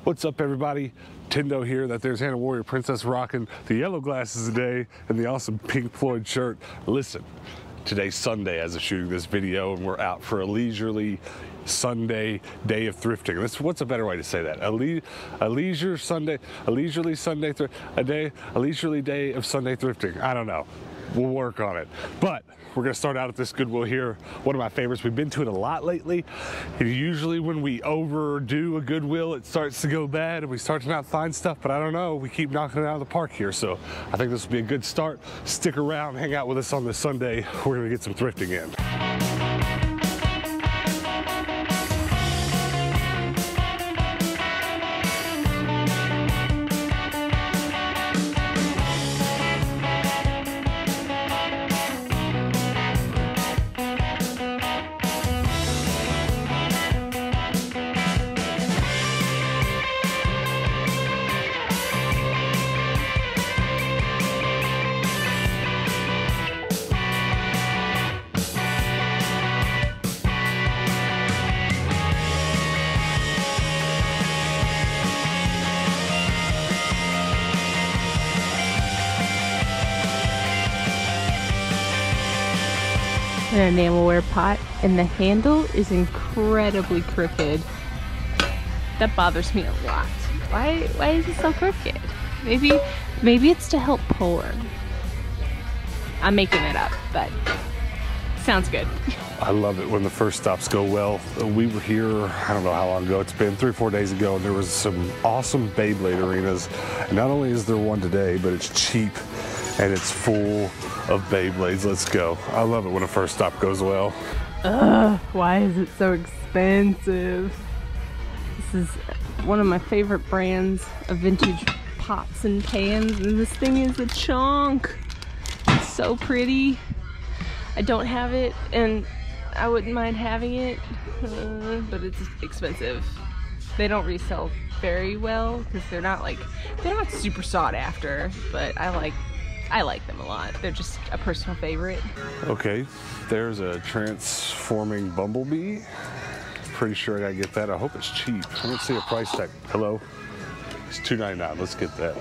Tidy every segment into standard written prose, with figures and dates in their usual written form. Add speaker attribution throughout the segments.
Speaker 1: What's up, everybody? Tendo here. That there's Hannah Warrior Princess rocking the yellow glasses today and the awesome Pink Floyd shirt. Listen, today's Sunday as of shooting this video, and we're out for a leisurely Sunday day of thrifting. What's a better way to say that? A leisurely Sunday of Sunday thrifting. I don't know. We'll work on it. But we're gonna start out at this Goodwill here. One of my favorites. We've been to it a lot lately. And usually when we overdo a Goodwill, it starts to go bad and we start to not find stuff, but I don't know. We keep knocking it out of the park here. So I think this will be a good start. Stick around, hang out with us on this Sunday. We're gonna get some thrifting in.
Speaker 2: An enamelware pot, and the handle is incredibly crooked. That bothers me a lot. Why is it so crooked? Maybe it's to help pour. I'm making it up, but sounds good.
Speaker 1: I love it when the first stops go well. We were here, I don't know how long ago, it's been 3 or 4 days ago, and there was some awesome Beyblade arenas. And not only is there one today, but it's cheap and it's full of Beyblades. Let's go. I love it when a first stop goes well.
Speaker 2: Ugh, why is it so expensive? This is one of my favorite brands of vintage pots and pans, and this thing is a chunk. It's so pretty. I don't have it, and I wouldn't mind having it, but it's expensive. They don't resell very well because they're not super sought after, but I like them a lot. They're just a personal favorite. Okay, there's a transforming bumblebee. Pretty sure I gotta get that. I hope it's cheap. I don't see a price tag. Hello? It's $2.99. Let's get that.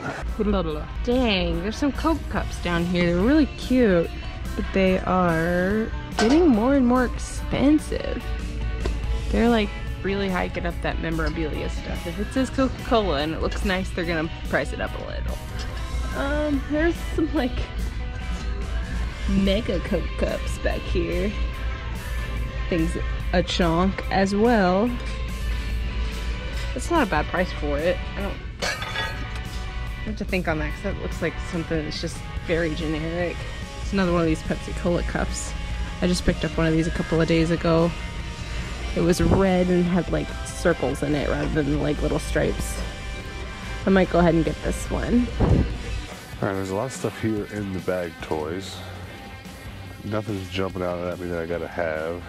Speaker 2: Dang, there's some Coke cups down here. They're really cute, but they are getting more and more expensive. They're like really hiking up that memorabilia stuff. If it says Coca-Cola and it looks nice, they're gonna price it up a little. There's some like mega Coke cups back here. Things a chunk as well. It's not a bad price for it. I have to think on that because that looks like something that's just very generic. It's another one of these Pepsi Cola cups. I just picked up one of these a couple of days ago. It was red and had like circles in it rather than like little stripes. I might go ahead and get this one.
Speaker 1: Alright, there's a lot of stuff here in the bag toys. Nothing's jumping out at me that I gotta have.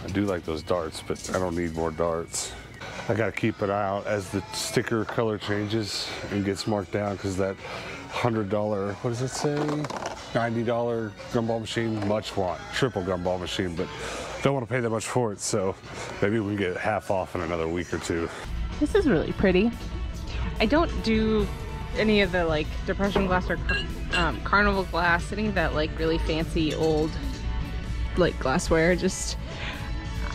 Speaker 1: I do like those darts, but I don't need more darts. I gotta keep an eye out as the sticker color changes and gets marked down, because that $100, what does it say? $90 gumball machine, much want. Triple gumball machine, but don't want to pay that much for it, so maybe we can get half off in another week or two.
Speaker 2: This is really pretty. I don't do any of the like depression glass or carnival glass, any of that like really fancy old like glassware. Just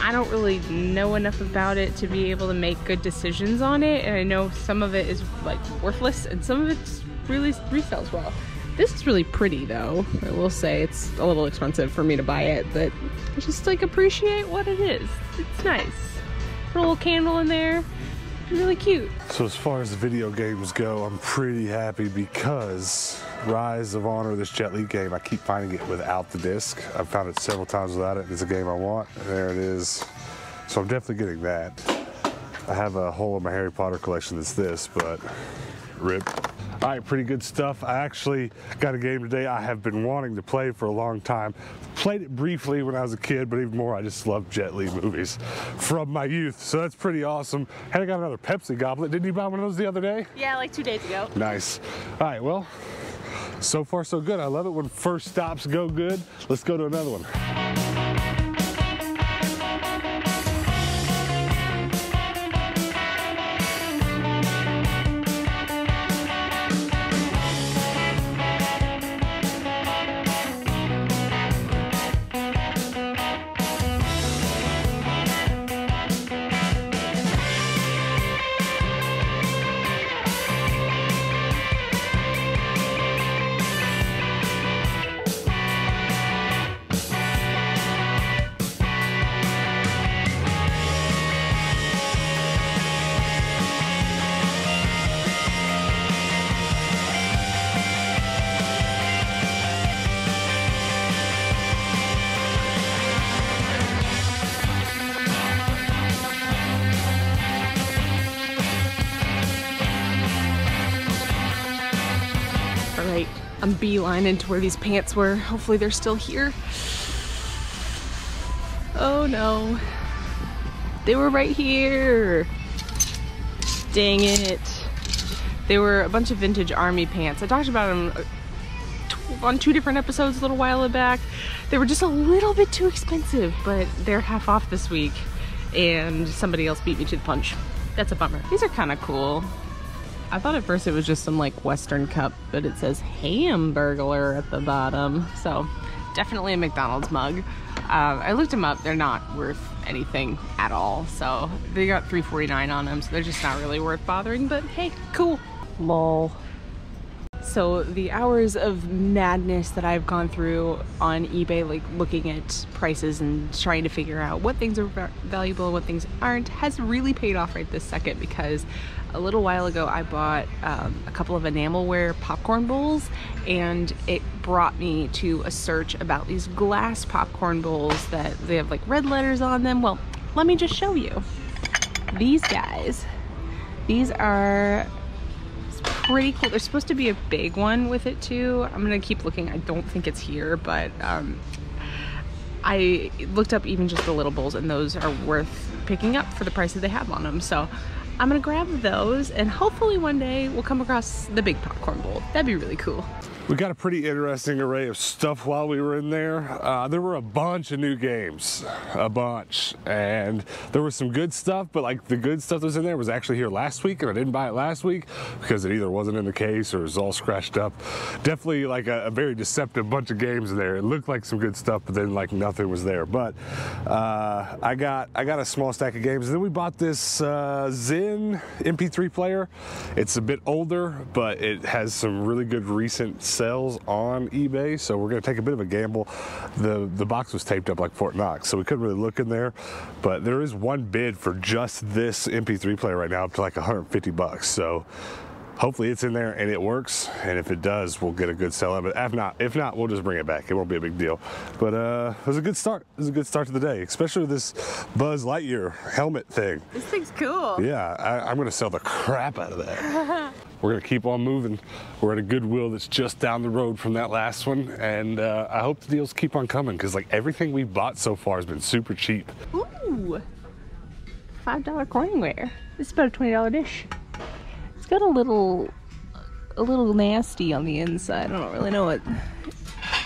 Speaker 2: I don't really know enough about it to be able to make good decisions on it, and I know some of it is like worthless and some of it really resells well. This is really pretty though. I will say it's a little expensive for me to buy it, but I just like appreciate what it is. It's nice. Put a little candle in there. Really cute.
Speaker 1: So as far as the video games go, I'm pretty happy because Rise of Honor, this Jet Li game, I keep finding it without the disc. I've found it several times without it. It's a game I want, and there it is. So I'm definitely getting that. I have a hole in my Harry Potter collection that's this, but rip. All right, pretty good stuff. I actually got a game today I have been wanting to play for a long time. Played it briefly when I was a kid, but even more, I just love Jet Li movies from my youth. So that's pretty awesome. And I got another Pepsi goblet. Didn't you buy one of those the other day?
Speaker 2: Yeah, like 2 days ago.
Speaker 1: Nice. All right, well, so far so good. I love it when first stops go good. Let's go to another one.
Speaker 2: I'm beelining to where these pants were. Hopefully they're still here. Oh no. They were right here. Dang it. They were a bunch of vintage army pants. I talked about them on 2 different episodes a little while back. They were just a little bit too expensive, but they're half off this week and somebody else beat me to the punch. That's a bummer. These are kind of cool. I thought at first it was just some like Western cup, but it says Hamburglar at the bottom. So definitely a McDonald's mug. I looked them up. They're not worth anything at all. So they got $3.49 on them. So they're just not really worth bothering, but hey, cool. Lol. So the hours of madness that I've gone through on eBay, like looking at prices and trying to figure out what things are valuable and what things aren't, has really paid off right this second, because a little while ago I bought a couple of enamelware popcorn bowls, and it brought me to a search about these glass popcorn bowls that they have like red letters on them. Well, let me just show you. These guys, these are pretty cool. There's supposed to be a big one with it too. I'm gonna keep looking. I don't think it's here, but I looked up even just the little bowls, and those are worth picking up for the price that they have on them. So I'm gonna grab those, and hopefully one day we'll come across the big popcorn bowl. That'd be really cool.
Speaker 1: We got a pretty interesting array of stuff while we were in there. There were a bunch of new games, a bunch, and there was some good stuff, but like the good stuff that was in there was actually here last week, and I didn't buy it last week because it either wasn't in the case or it was all scratched up. Definitely like a very deceptive bunch of games in there. It looked like some good stuff, but then like nothing was there. But I got a small stack of games, and then we bought this Zen MP3 player. It's a bit older, but it has some really good recent sales on eBay, so we're going to take a bit of a gamble. The box was taped up like Fort Knox, so we couldn't really look in there, but there is one bid for just this MP3 player right now up to like 150 bucks, so hopefully it's in there and it works, and if it does, we'll get a good sell on it. If not, we'll just bring it back. It won't be a big deal. But it was a good start. It was a good start to the day, especially with this Buzz Lightyear helmet thing.
Speaker 2: This thing's cool.
Speaker 1: Yeah, I'm gonna sell the crap out of that. We're gonna keep on moving. We're at a Goodwill that's just down the road from that last one, and I hope the deals keep on coming, because like everything we've bought so far has been super cheap.
Speaker 2: Ooh, $5 coinware. This is about a $20 dish. It's got a little nasty on the inside. I don't really know what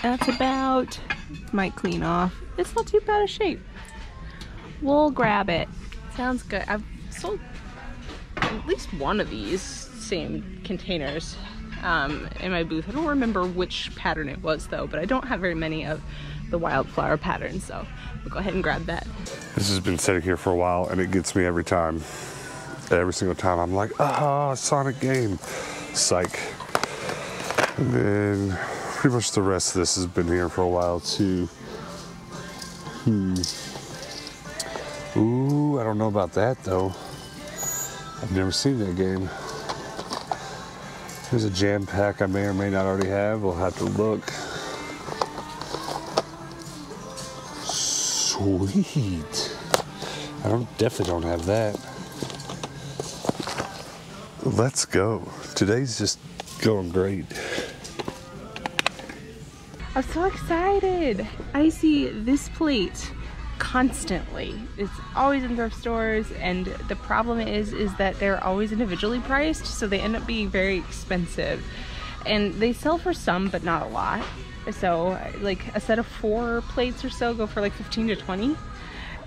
Speaker 2: that's about. Might clean off. It's not too bad a shape. We'll grab it. Sounds good. I've sold at least one of these same containers in my booth. I don't remember which pattern it was though, but I don't have very many of the wildflower patterns, so we'll go ahead and grab that.
Speaker 1: This has been sitting here for a while, and it gets me every time. Every single time I'm like, ah, Sonic game, psych. And then pretty much the rest of this has been here for a while too. Ooh, I don't know about that though. I've never seen that game. There's a jam pack I may or may not already have. We'll have to look. Sweet. Definitely don't have that. Let's go. Today's just going great.
Speaker 2: I'm so excited. I see this plate constantly. It's always in thrift stores, and the problem is that they're always individually priced, so they end up being very expensive. And they sell for some, but not a lot. So like a set of 4 plates or so go for like 15 to 20.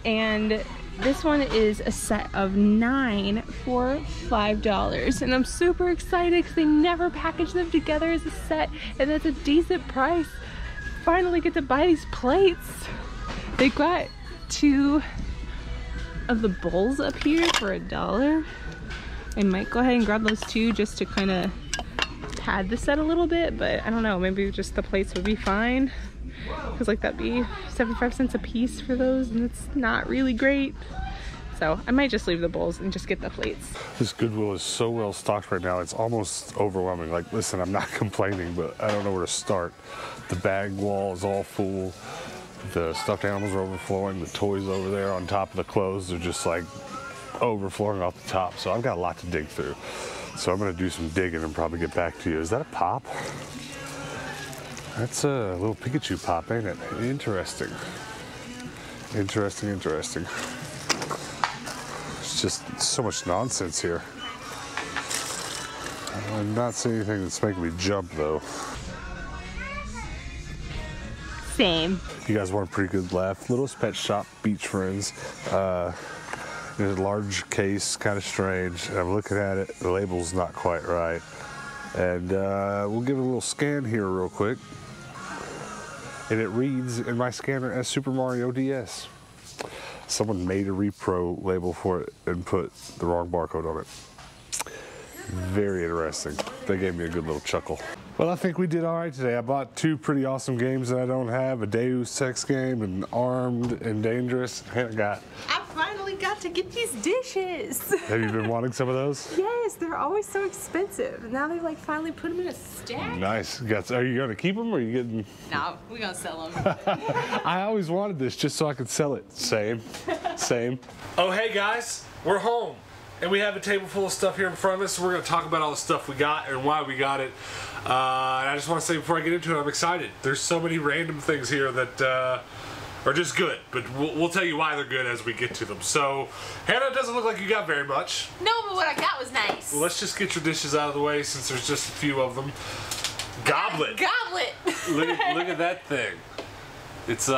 Speaker 2: And this one is a set of 9 for $5, and I'm super excited because they never package them together as a set, and that's a decent price. Finally get to buy these plates. They got 2 of the bowls up here for $1. I might go ahead and grab those 2 just to kind of pad the set a little bit, but I don't know, maybe just the plates would be fine. Because like that'd be 75 cents a piece for those, and it's not really great. So I might just leave the bowls and just get the plates.
Speaker 1: This Goodwill is so well stocked right now, it's almost overwhelming. Like, listen, I'm not complaining, but I don't know where to start. The bag wall is all full. The stuffed animals are overflowing. The toys over there on top of the clothes are just like overflowing off the top. So I've got a lot to dig through. So I'm gonna do some digging and probably get back to you. Is that a pop? That's a little Pikachu pop, ain't it? Interesting. Interesting. It's just so much nonsense here. I'm not seeing anything that's making me jump, though.
Speaker 2: Same.
Speaker 1: You guys want a pretty good laugh? Littlest Pet Shop Beach Friends. There's a large case, kind of strange. I'm looking at it. The label's not quite right. And we'll give it a little scan here real quick. And it reads in my scanner as Super Mario DS. Someone made a repro label for it and put the wrong barcode on it. Very interesting. They gave me a good little chuckle. Well, I think we did all right today. I bought 2 pretty awesome games that I don't have, a Deus Ex game and Armed and Dangerous. And I
Speaker 2: finally got to get these dishes.
Speaker 1: Have you been wanting some of those?
Speaker 2: Yes, they're always so expensive. Now they like finally put them in a stack.
Speaker 1: Nice. Are you going to keep them or are you getting...
Speaker 2: No, we're going to sell them.
Speaker 1: I always wanted this just so I could sell it. Same.
Speaker 3: Oh, hey guys, we're home. And we have a table full of stuff here in front of us, so we're going to talk about all the stuff we got and why we got it. And I just want to say before I get into it, I'm excited. There's so many random things here that are just good, but we'll tell you why they're good as we get to them. So, Hannah, it doesn't look like you got very much.
Speaker 4: No, but what I got was nice.
Speaker 3: Well, let's just get your dishes out of the way since there's just a few of them. Goblet.
Speaker 4: Goblet.
Speaker 3: Look at that thing. It's you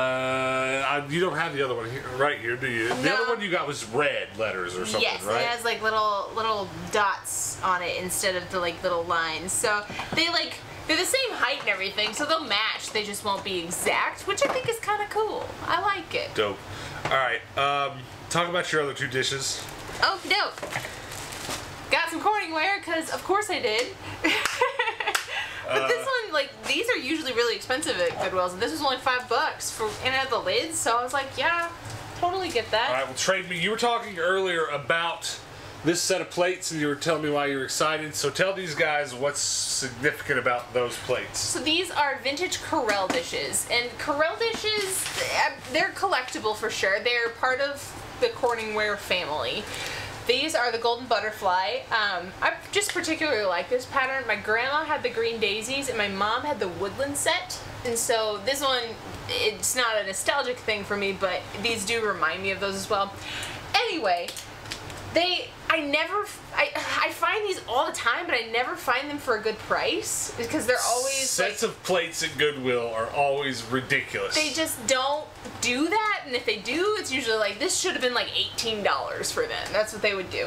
Speaker 3: don't have the other one here, right here, do you? The
Speaker 4: No.
Speaker 3: other one you got was red letters or something,
Speaker 4: Yes,
Speaker 3: right?
Speaker 4: it has like little dots on it instead of the like little lines. So they're the same height and everything, so they'll match. They just won't be exact, which I think is kind of cool. I like it.
Speaker 3: Dope. All right, talk about your other 2 dishes.
Speaker 4: Oh, dope. Got some Corningware because of course I did. But this one, like, these are usually really expensive at Goodwill's, and this was only $5 for, and it had the lids, so I was like, yeah, totally get that.
Speaker 3: All right, well, trade me. You were talking earlier about this set of plates, and you were telling me why you were excited. So tell these guys what's significant about those plates.
Speaker 4: So these are vintage Corel dishes, and Corel dishes, they're collectible for sure. They're part of the Corningware family. These are the Golden Butterfly. I just particularly like this pattern. My grandma had the Green Daisies and my mom had the Woodland set. And so this one, it's not a nostalgic thing for me, but these do remind me of those as well. Anyway, I find these all the time, but I never find them for a good price because they're always
Speaker 3: sets of plates at Goodwill are always ridiculous.
Speaker 4: They just don't do that, and if they do, it's usually like this should have been like $18 for them. That's what they would do,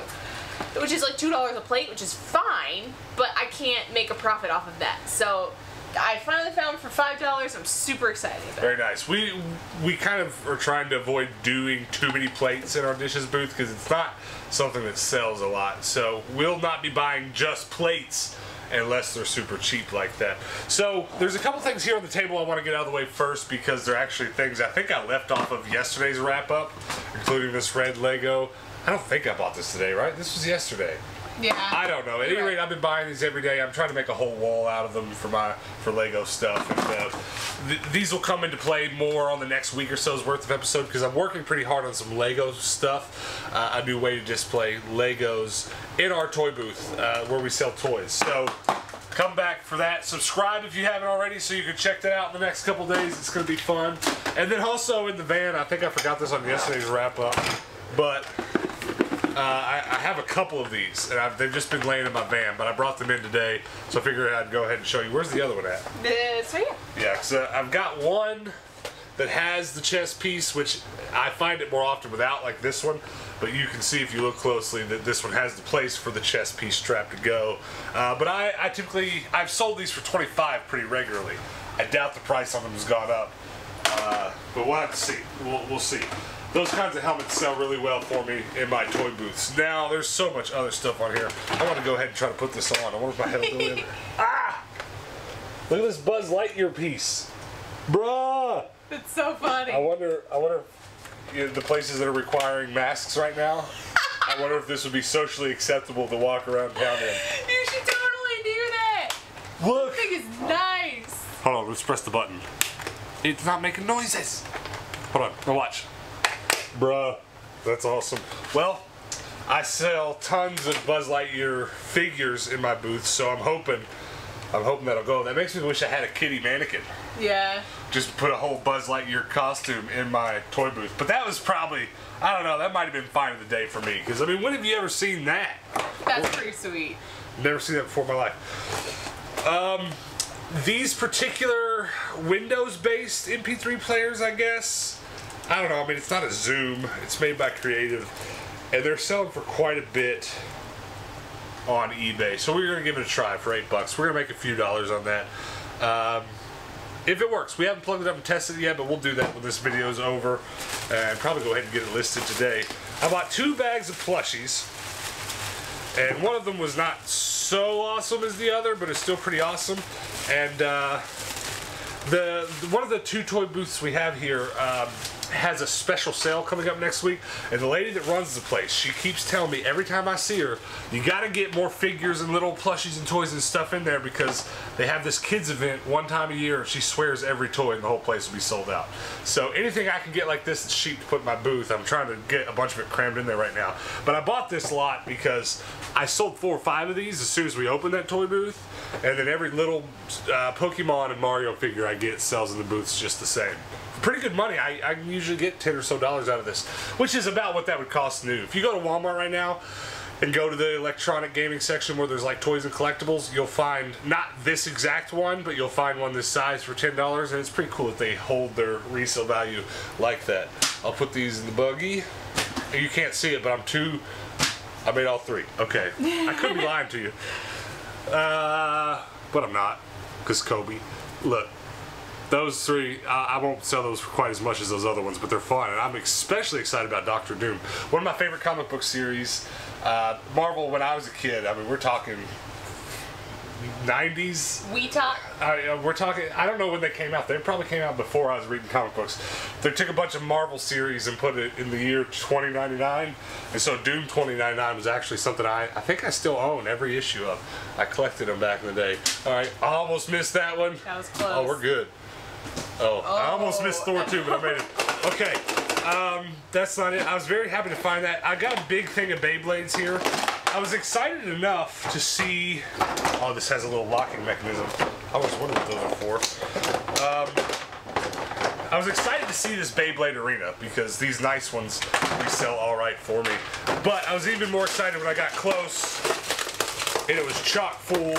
Speaker 4: which is like $2 a plate, which is fine, but I can't make a profit off of that. So I finally found them for $5. I'm super excited about it.
Speaker 3: Very nice. We kind of are trying to avoid doing too many plates in our dishes booth because it's not something that sells a lot. So we'll not be buying just plates unless they're super cheap like that. So there's a couple things here on the table I want to get out of the way first because they're actually things I think I left off of yesterday's wrap up, including this red Lego. I don't think I bought this today, right? This was yesterday.
Speaker 4: Yeah.
Speaker 3: I don't know. At any rate, I've been buying these every day. I'm trying to make a whole wall out of them for Lego stuff. And these will come into play more on the next week or so's worth of episode because I'm working pretty hard on some Lego stuff. A new way to display Legos in our toy booth where we sell toys. So come back for that. Subscribe if you haven't already so you can check that out in the next couple days. It's going to be fun. And then also in the van, I think I forgot this on yesterday's wrap up, but I have a couple of these, and they've just been laying in my van, but I brought them in today, so I figured I'd go ahead and show you. Where's the other one at?
Speaker 4: So yeah.
Speaker 3: Yeah, because I've got one that has the chest piece, which I find it more often without, like this one, but you can see if you look closely that this one has the place for the chest piece strap to go. But I've sold these for $25 pretty regularly. I doubt the price on them has gone up, but we'll have to see. We'll see. Those kinds of helmets sell really well for me in my toy booths. Now, there's so much other stuff on here. I want to go ahead and try to put this on. I wonder if my head will go in there. Ah! Look at this Buzz Lightyear piece. Bruh!
Speaker 4: It's so funny.
Speaker 3: I wonder if the places that are requiring masks right now, I wonder if this would be socially acceptable to walk around town in.
Speaker 4: You should totally do that.
Speaker 3: Look!
Speaker 4: This thing is nice.
Speaker 3: Hold on, let's press the button. It's not making noises. Hold on, now watch. Bruh, that's awesome. Well, I sell tons of Buzz Lightyear figures in my booth, so I'm hoping I'm hoping that'll go. That makes me wish I had a kitty mannequin.
Speaker 4: Yeah.
Speaker 3: Just put a whole Buzz Lightyear costume in my toy booth. But that was probably, I don't know, that might have been fine of the day for me. Because, I mean, when have you ever seen that?
Speaker 4: That's pretty sweet.
Speaker 3: Never seen that before in my life. These particular Windows-based MP3 players, I guess, I don't know. I mean, it's not a Zoom. It's made by Creative. And they're selling for quite a bit on eBay. So we're going to give it a try for $8. We're going to make a few dollars on that. If it works. We haven't plugged it up and tested it yet, but we'll do that when this video is over. And probably go ahead and get it listed today. I bought 2 bags of plushies. And one of them was not so awesome as the other, but it's still pretty awesome. And one of the 2 toy booths we have here has a special sale coming up next week, and the lady that runs the place, she keeps telling me every time I see her, you gotta get more figures and little plushies and toys and stuff in there because they have this kids event one time a year. She swears every toy in the whole place will be sold out. So anything I can get like this that's cheap to put in my booth, I'm trying to get a bunch of it crammed in there right now. But I bought this lot because I sold 4 or 5 of these as soon as we opened that toy booth, and then every little Pokemon and Mario figure I get sells in the booths just the same. Pretty good money. I can usually get $10 or so out of this, which is about what that would cost new. If you go to Walmart right now and go to the electronic gaming section where there's like toys and collectibles, you'll find not this exact one, but you'll find one this size for $10, and it's pretty cool that they hold their resale value like that. I'll put these in the buggy. You can't see it, but I made all 3. Okay. I could be lying to you. But I'm not, because Kobe. Look. Those 3, I won't sell those for quite as much as those other ones, but they're fun. And I'm especially excited about Doctor Doom. One of my favorite comic book series. Marvel, when I was a kid, I mean, we're talking 90s. We're talking, I don't know when they came out. They probably came out before I was reading comic books. They took a bunch of Marvel series and put it in the year 2099. And so Doom 2099 was actually something I think I still own every issue of. I collected them back in the day. All right, I almost missed that one.
Speaker 4: That was close.
Speaker 3: Oh, we're good. Oh, I almost missed Thor 2, but I made it. Okay, that's not it. I was very happy to find that. I got a big thing of Beyblades here. I was excited enough to see... Oh, this has a little locking mechanism. I was wondering what those are for. I was excited to see this Beyblade arena because these nice ones resell all right for me. But I was even more excited when I got close and it was chock full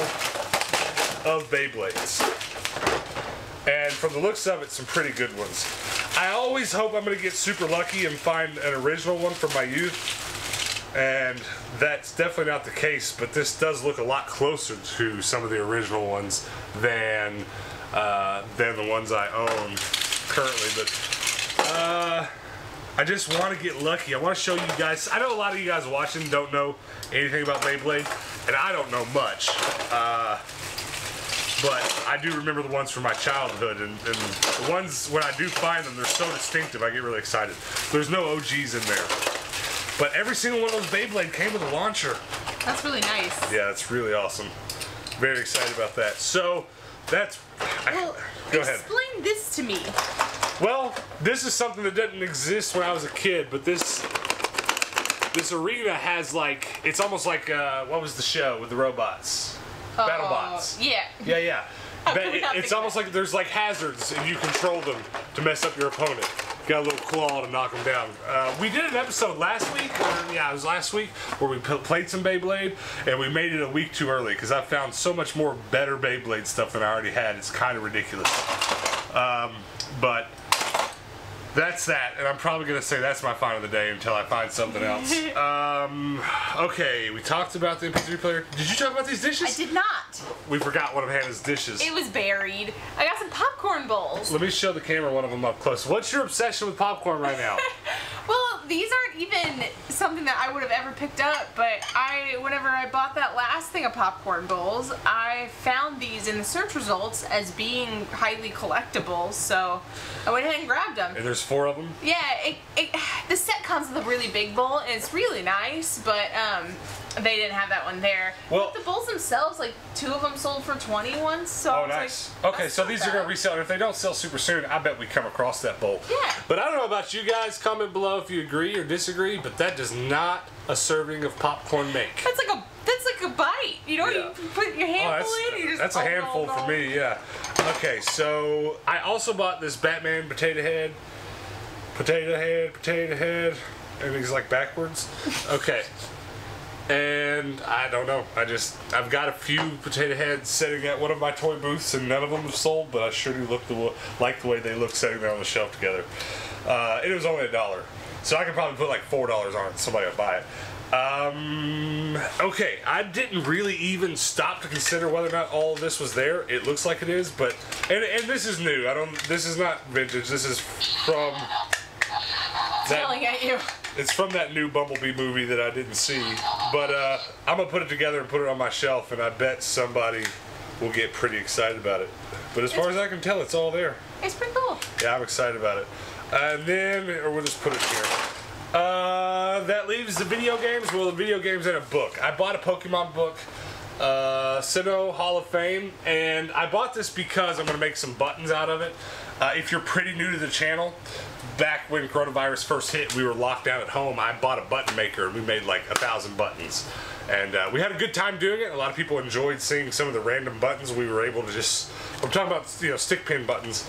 Speaker 3: of Beyblades. And from the looks of it, some pretty good ones. I always hope I'm going to get super lucky and find an original one from my youth. And that's definitely not the case, but this does look a lot closer to some of the original ones than the ones I own currently. But I just want to get lucky. I want to show you guys. I know a lot of you guys watching don't know anything about Beyblade, and I don't know much. But I do remember the ones from my childhood, and the ones, when I do find them, they're so distinctive, I get really excited. There's no OGs in there. But every single one of those Beyblade came with a launcher.
Speaker 4: That's really nice.
Speaker 3: Yeah, it's really awesome. Very excited about that. So, that's...
Speaker 4: Well,
Speaker 3: go ahead.
Speaker 4: Explain this to me.
Speaker 3: Well, this is something that didn't exist when I was a kid, but this arena has like... It's almost like, what was the show with the robots? BattleBots.
Speaker 4: Yeah.
Speaker 3: Yeah. It's almost like there's like hazards and you control them to mess up your opponent. Got a little claw to knock them down. We did an episode last week, it was last week, where we played some Beyblade, and we made it a week too early because I found so much more better Beyblade stuff than I already had. It's kind of ridiculous. But that's that, and I'm probably going to say that's my find of the day until I find something else. Okay, we talked about the MP3 player. Did you talk about these dishes?
Speaker 4: I did not.
Speaker 3: We forgot one of Hannah's dishes.
Speaker 4: It was buried. I got some popcorn bowls.
Speaker 3: Let me show the camera one of them up close. What's your obsession with popcorn right now?
Speaker 4: Well, these aren't even something that I would have ever picked up, but whenever I bought that last thing of popcorn bowls, I found these in the search results as being highly collectible, so I went ahead and grabbed them.
Speaker 3: And there's 4 of them?
Speaker 4: Yeah, the set comes with a really big bowl, and it's really nice, but they didn't have that one there.
Speaker 3: Well,
Speaker 4: but the bowls themselves, like 2 of them sold for 20 once, so
Speaker 3: oh, nice. Like, okay, so these are going to resell, and if they don't sell super soon, I bet we come across that bowl.
Speaker 4: Yeah.
Speaker 3: But I don't know about you guys. Comment below if you agree or disagree, but that does not a serving of popcorn make.
Speaker 4: That's like a bite. You don't even put your handful in. You just
Speaker 3: that's a handful for me, yeah. Okay, so I also bought this Batman potato head, and he's like backwards. Okay. And I don't know. I've got a few potato heads sitting at one of my toy booths, and none of them have sold. But I sure do like the way they look sitting there on the shelf together. It was only $1, so I could probably put like $4 on it. Somebody would buy it. Okay, I didn't really even stop to consider whether or not all of this was there. It looks like it is, but and this is new. This is not vintage. This is from
Speaker 4: Yelling at you.
Speaker 3: It's from that new Bumblebee movie that I didn't see, but I'm gonna put it together and put it on my shelf, and I bet somebody will get pretty excited about it. But as far as I can tell, it's all there.
Speaker 4: It's pretty cool.
Speaker 3: Yeah, I'm excited about it. And then, or we'll just put it here. That leaves the video games. Well, the video games and a book. I bought a Pokemon book, Sinnoh Hall of Fame, and I bought this because I'm gonna make some buttons out of it. If you're pretty new to the channel, back when coronavirus first hit, we were locked down at home. I bought a button maker and we made like 1,000 buttons. And we had a good time doing it. A lot of people enjoyed seeing some of the random buttons we were able to just... I'm talking about, stick pin buttons.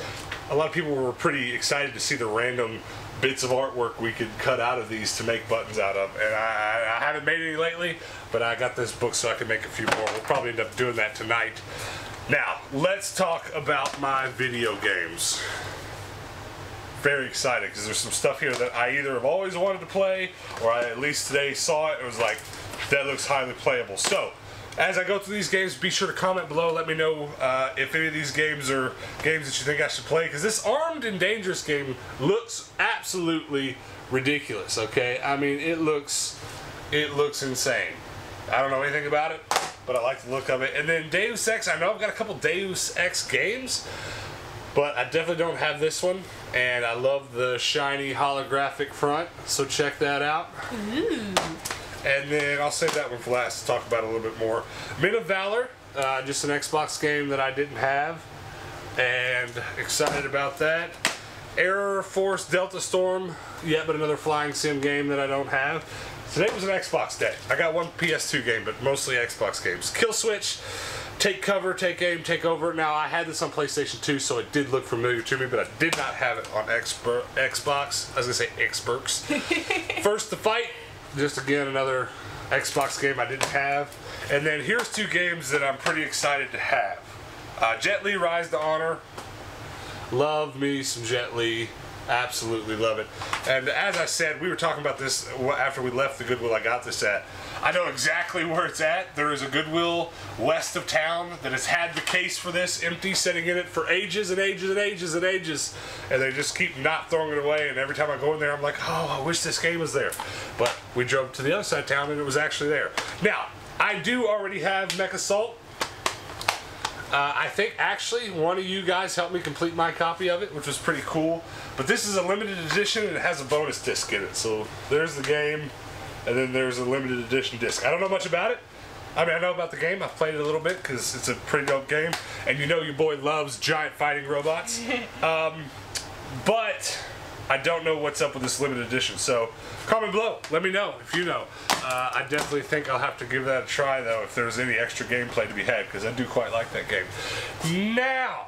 Speaker 3: A lot of people were pretty excited to see the random bits of artwork we could cut out of these to make buttons out of. And I haven't made any lately, but I got this book so I can make a few more. We'll probably end up doing that tonight. Now, let's talk about my video games. Very excited because there's some stuff here that I either have always wanted to play, or I at least today saw it and was like, that looks highly playable. So, as I go through these games, be sure to comment below. Let me know if any of these games are games that you think I should play, because this Armed and Dangerous game looks absolutely ridiculous. Okay, I mean it looks insane. I don't know anything about it, but I like the look of it. And then Deus Ex. I know I've got a couple Deus Ex games, but I definitely don't have this one. And I love the shiny holographic front, so check that out.
Speaker 4: Ooh.
Speaker 3: And then I'll save that one for last to talk about it a little bit more. Men of Valor, just an Xbox game that I didn't have, and excited about that. Air Force Delta Storm, yet but another flying sim game that I don't have. Today was an Xbox day. I got one PS2 game, but mostly Xbox games. Kill Switch, Take Cover, Take Aim, Take Over. Now, I had this on PlayStation 2, so it did look familiar to me, but I did not have it on Xbox. I was going to say Xbox. First to Fight, just again another Xbox game I didn't have. And then here's two games that I'm pretty excited to have. Jet Li Rise to Honor. Love me some Jet Li. Absolutely love it. And as I said, we were talking about this after we left the Goodwill I got this at. I know exactly where it's at. There is a Goodwill west of town that has had the case for this empty, sitting in it for ages and ages and ages and ages. And they just keep not throwing it away. And every time I go in there, I'm like, oh, I wish this game was there. But we drove to the other side of town and it was actually there. Now, I do already have Mech Assault. I think actually one of you guys helped me complete my copy of it, which was pretty cool. But this is a limited edition and it has a bonus disc in it. So there's the game, and then there's a limited edition disc. I don't know much about it. I mean, I know about the game. I've played it a little bit because it's a pretty dope game. And you know your boy loves giant fighting robots. But I don't know what's up with this limited edition. So comment below. Let me know if you know. I definitely think I'll have to give that a try, though, if there's any extra gameplay to be had, because I do quite like that game. Now,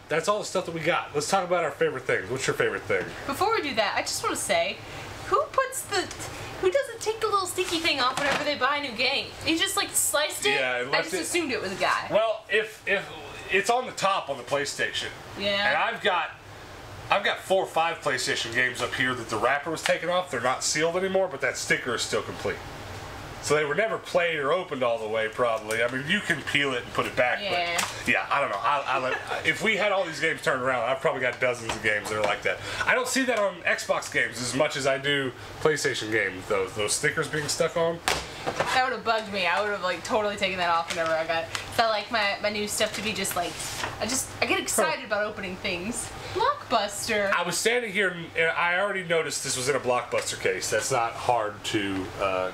Speaker 3: that's all the stuff that we got. Let's talk about our favorite things. What's your favorite thing?
Speaker 4: Before we do that, I just want to say, who doesn't take the little sticky thing off whenever they buy a new game? You just like sliced it?
Speaker 3: Yeah,
Speaker 4: I just assumed it was a guy.
Speaker 3: Well, if it's on the top on the PlayStation. Yeah. And I've got 4 or 5 PlayStation games up here that the wrapper was taken off. They're not sealed anymore, but that sticker is still complete. So they were never played or opened all the way, probably. I mean, you can peel it and put it back,
Speaker 4: yeah.
Speaker 3: But yeah, I don't know. If we had all these games turned around, I've probably got dozens of games that are like that. I don't see that on Xbox games as much as I do PlayStation games, those stickers being stuck on.
Speaker 4: That would have bugged me. I would have like totally taken that off whenever I got. Felt like my new stuff to be just like, I get excited about opening things. Blockbuster.
Speaker 3: I was standing here and I already noticed this was in a Blockbuster case. That's not hard to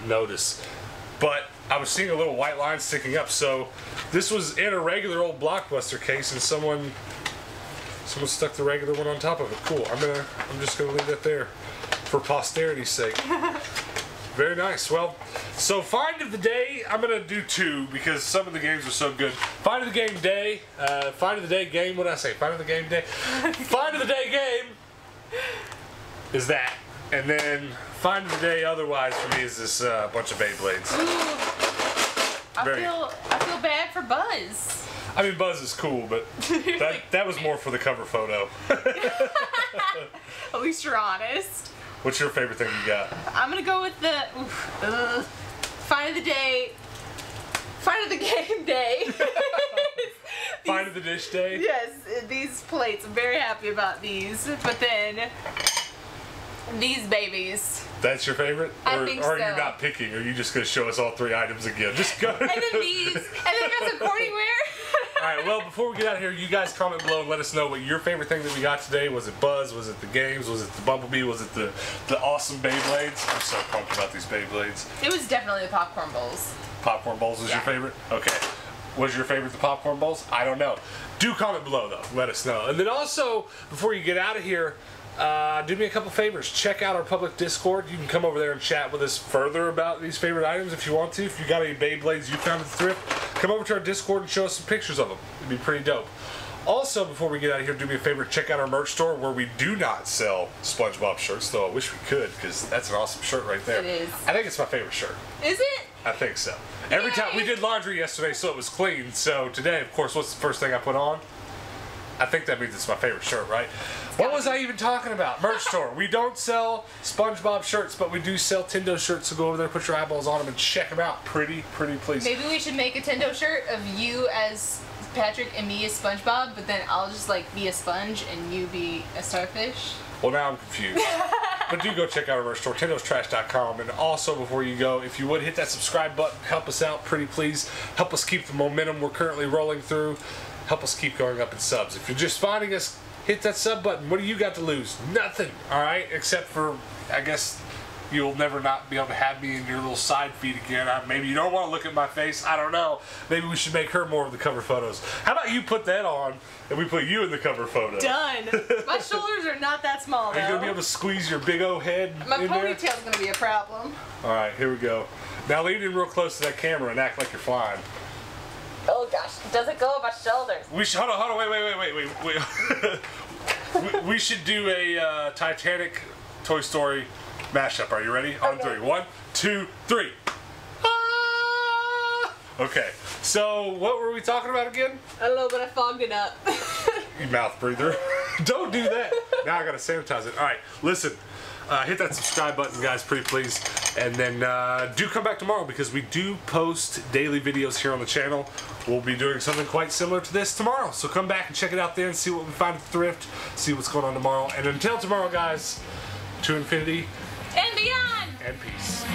Speaker 3: notice. But I was seeing a little white line sticking up, so this was in a regular old Blockbuster case, and someone stuck the regular one on top of it. Cool. I'm just gonna leave that there for posterity's sake. Very nice. Well, so find of the day, I'm going to do 2 because some of the games are so good. Find of the game day, find of the day game, what did I say? Find of the game day? Find of the day game is that. And then find of the day otherwise for me is this bunch of Beyblades.
Speaker 4: I feel bad for Buzz.
Speaker 3: I mean, Buzz is cool, but that was more for the cover photo.
Speaker 4: At least you're honest.
Speaker 3: What's your favorite thing you got?
Speaker 4: I'm gonna go with the find of the day. Find of the game day.
Speaker 3: Find of the dish day?
Speaker 4: Yes, these plates. I'm very happy about these. But then these babies.
Speaker 3: That's your favorite?
Speaker 4: I think
Speaker 3: or are
Speaker 4: so.
Speaker 3: you not picking? Or are you just going to show us all 3 items again? Just go.
Speaker 4: And then these. And then got some corning wear.
Speaker 3: Alright, well, before we get out of here, you guys comment below and let us know what your favorite thing that we got today. Was it Buzz? Was it the games? Was it the Bumblebee? Was it the awesome Beyblades? I'm so pumped about these Beyblades.
Speaker 4: It was definitely the popcorn bowls.
Speaker 3: Popcorn bowls was your favorite? Okay. Was your favorite the popcorn bowls? I don't know. Do comment below, though. Let us know. And then also, before you get out of here, do me a couple favors. Check out our public Discord. You can come over there and chat with us further about these favorite items if you want to. If you got any Beyblades you found at the thrift, come over to our Discord and show us some pictures of them. It'd be pretty dope. Also, before we get out of here, do me a favor, check out our merch store where we do not sell SpongeBob shirts, though I wish we could because that's an awesome shirt right there.
Speaker 4: It is.
Speaker 3: I think it's my favorite shirt.
Speaker 4: Is it?
Speaker 3: I think so. Every time we did laundry yesterday, so it was clean. So today, of course, what's the first thing I put on? I think that means it's my favorite shirt, right? What was I even talking about? Merch store. We don't sell SpongeBob shirts, but we do sell Tendo shirts. So go over there, put your eyeballs on them, and check them out. Pretty please.
Speaker 4: Maybe we should make a Tendo shirt of you as Patrick and me as SpongeBob, but then I'll just like be a sponge and you be a starfish.
Speaker 3: Well, now I'm confused. But do go check out our merch store, Tendo'sTrash.com. And also, before you go, if you would, hit that subscribe button. Help us out, pretty please. Help us keep the momentum we're currently rolling through. Help us keep going up in subs. If you're just finding us, hit that sub button. What do you got to lose? Nothing, all right? Except for, I guess, you'll never not be able to have me in your little side feed again. Maybe you don't want to look at my face. I don't know. Maybe we should make her more of the cover photos. How about you put that on and we put you in the cover photo?
Speaker 4: Done. My shoulders are not that small, though.
Speaker 3: Are you going to be able to squeeze your big old head
Speaker 4: My
Speaker 3: in there?
Speaker 4: ponytail's going to be a problem.
Speaker 3: All right, here we go. Now lean in real close to that camera and act like you're flying.
Speaker 4: Oh gosh, it doesn't go on my shoulders.
Speaker 3: We should, hold on, wait. We should do a Titanic Toy Story mashup. Are you ready? On 3. 1, 2, 3. Ah! Okay, so what were we talking about again?
Speaker 4: I don't know, but I fogged it up.
Speaker 3: You mouth breather. Don't do that. Now I gotta sanitize it. All right, listen. Hit that subscribe button, guys, pretty please. And then do come back tomorrow because we do post daily videos here on the channel. We'll be doing something quite similar to this tomorrow. So come back and check it out there and see what we find at the thrift, see what's going on tomorrow. And until tomorrow, guys, to infinity
Speaker 4: And beyond!
Speaker 3: and peace.